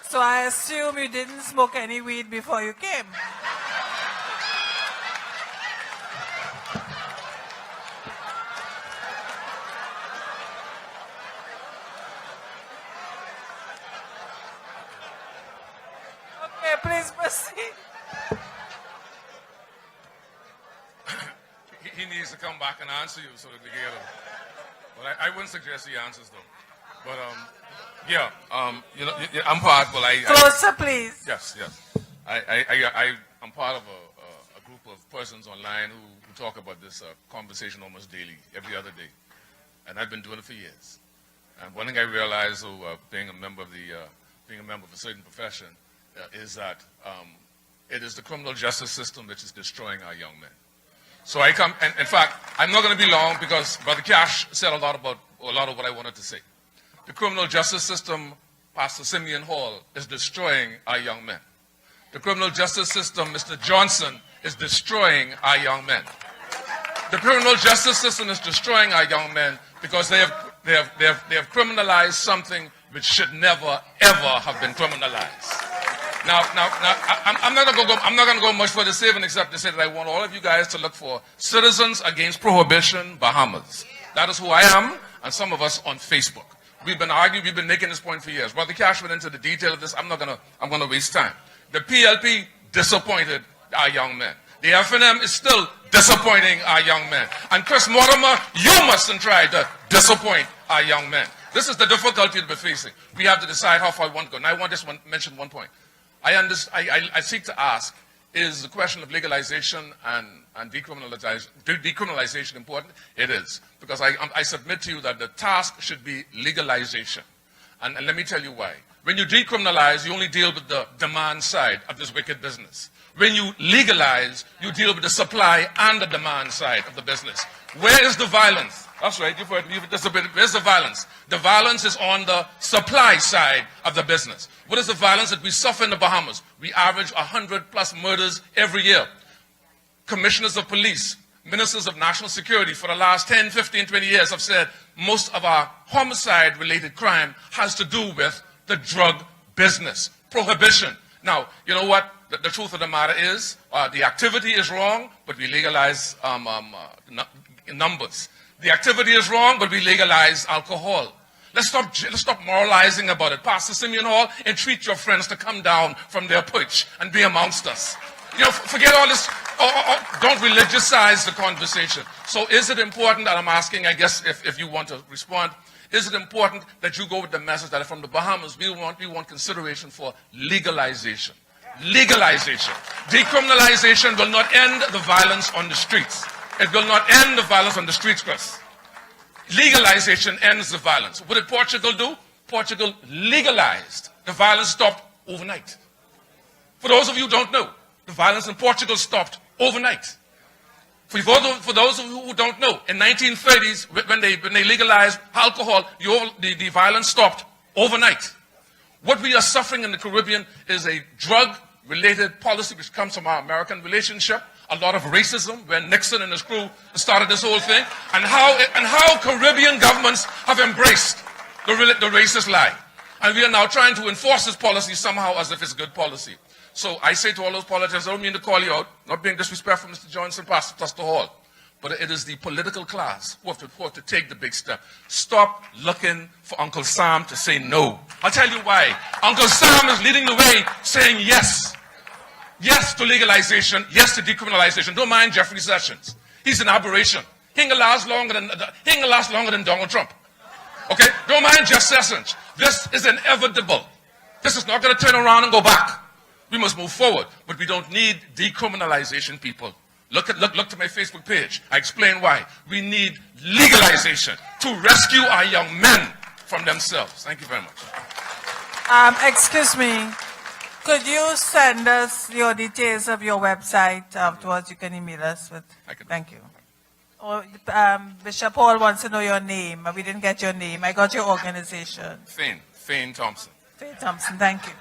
So I assume you didn't smoke any weed before you came. Okay, please proceed. He needs to come back and answer you so that we get him. But I wouldn't suggest he answers though. But I'm part. Well, Closer, please. Yes. I'm part of a group of persons online who talk about this conversation almost daily, every other day, and I've been doing it for years. And one thing I realized, being a member of a certain profession, is that it is the criminal justice system which is destroying our young men. So I come, and in fact, I'm not going to be long because Brother Cash said a lot of what I wanted to say. The criminal justice system, Pastor Simeon Hall, is destroying our young men. The criminal justice system, Mr. Johnson, is destroying our young men. The criminal justice system is destroying our young men because they have criminalized something which should never, ever have been criminalized. Now, I'm not going to go much further saving except to say that I want all of you guys to look for Citizens Against Prohibition Bahamas. That is who I am, and some of us on Facebook. We've been arguing, we've been making this point for years. Brother Cash went into the detail of this. I'm going to waste time. The PLP disappointed our young men. The FNM is still disappointing our young men. And Chris Mortimer, you mustn't try to disappoint our young men. This is the difficulty that we're facing. We have to decide how far we want to go. And I want to mention one point. I seek to ask, is the question of legalization and decriminalization important? It is. Because I submit to you that the task should be legalization. And let me tell you why. When you decriminalize, you only deal with the demand side of this wicked business. When you legalize, you deal with the supply and the demand side of the business. Where is the violence? That's right, you've heard me. Where's the violence? The violence is on the supply side of the business. What is the violence that we suffer in the Bahamas? We average 100+ murders every year. Commissioners of police, ministers of national security for the last 10, 15, 20 years have said most of our homicide-related crime has to do with the drug business, prohibition. Now, you know what? The truth of the matter is the activity is wrong, but we legalize numbers. The activity is wrong, but we legalize alcohol. Let's stop moralizing about it. Pastor Simeon Hall, entreat your friends to come down from their perch and be amongst us. You know, forget all this. Don't religiousize the conversation. So is it important, and I'm asking, I guess, if you want to respond, is it important that you go with the message that from the Bahamas, we want consideration for legalization? Legalization. Decriminalization will not end the violence on the streets. It will not end the violence on the streets, Chris. Legalization ends the violence. What did Portugal do? Portugal legalized. The violence stopped overnight. For those of you who don't know, the violence in Portugal stopped overnight. For those of you who don't know, in 1930s, when they legalized alcohol, the violence stopped overnight. What we are suffering in the Caribbean is a drug-related policy which comes from our American relationship. A lot of racism when Nixon and his crew started this whole thing, and how Caribbean governments have embraced the racist lie. And we are now trying to enforce this policy somehow as if it's good policy. So I say to all those politicians, I don't mean to call you out, not being disrespectful, Mr. Johnson, Pastor Hall, but it is the political class who have to take the big step. Stop looking for Uncle Sam to say no. I'll tell you why. Uncle Sam is leading the way saying yes. Yes to legalization, yes to decriminalization. Don't mind Jeffrey Sessions. He's an aberration. He ain't gonna last longer than Donald Trump. Okay? Don't mind Jeff Sessions. This is inevitable. This is not gonna turn around and go back. We must move forward, but we don't need decriminalization, people. Look to my Facebook page. I explain why. We need legalization to rescue our young men from themselves. Thank you very much. Excuse me. Could you send us your details of your website afterwards? You can email us with. Thank you. Oh, Bishop Hall wants to know your name. We didn't get your name. I got your organization. Fayne Thompson. Fayne Thompson. Thank you.